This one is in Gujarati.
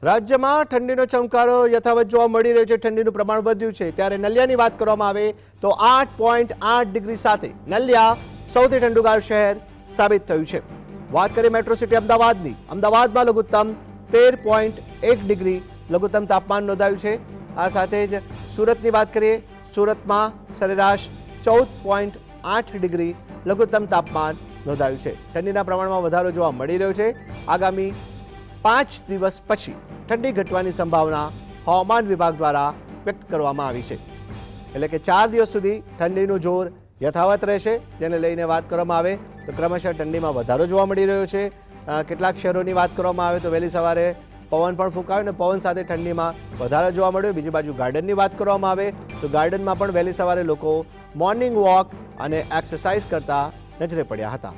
રાજ્યમાં ઠંડીનો ચમકારો યથાવત જોવા મળી રહ્યો છે। ઠંડીનું પ્રમાણ વધ્યું છે ત્યારે નલિયાની વાત કરવામાં આવે તો 8.8 ડિગ્રી સાથે નલિયા સૌથી ઠંડુગાર શહેર સાબિત થયું છે। વાત કરીએ મેટ્રો સિટી અમદાવાદની, અમદાવાદમાં લઘુત્તમ 13.1 ડિગ્રી લઘુત્તમ તાપમાન નોંધાયું છે। આ સાથે જ સુરતની વાત કરીએ, સુરતમાં સરેરાશ 14.8 ડિગ્રી લઘુત્તમ તાપમાન નોંધાયું છે। ઠંડીના પ્રમાણમાં વધારો જોવા મળી રહ્યો છે। આગામી 5 દિવસ પછી ઠંડી ઘટવાની સંભાવના હવામાન વિભાગ દ્વારા વ્યક્ત કરવામાં આવી છે। એટલે કે 4 દિવસ સુધી ઠંડીનું જોર યથાવત રહેશે। જેને લઈને વાત કરવામાં આવે તો ક્રમશઃ ઠંડીમાં વધારો જોવા મળી રહ્યો છે। કેટલાક શહેરોની વાત કરવામાં આવે તો વહેલી સવારે પવન પણ ફૂંકાયો અને પવન સાથે ઠંડીમાં વધારો જોવા મળ્યો। બીજી બાજુ ગાર્ડનની વાત કરવામાં આવે તો ગાર્ડનમાં પણ વહેલી સવારે લોકો મોર્નિંગ વોક અને એક્સરસાઇઝ કરતા નજરે પડ્યા હતા।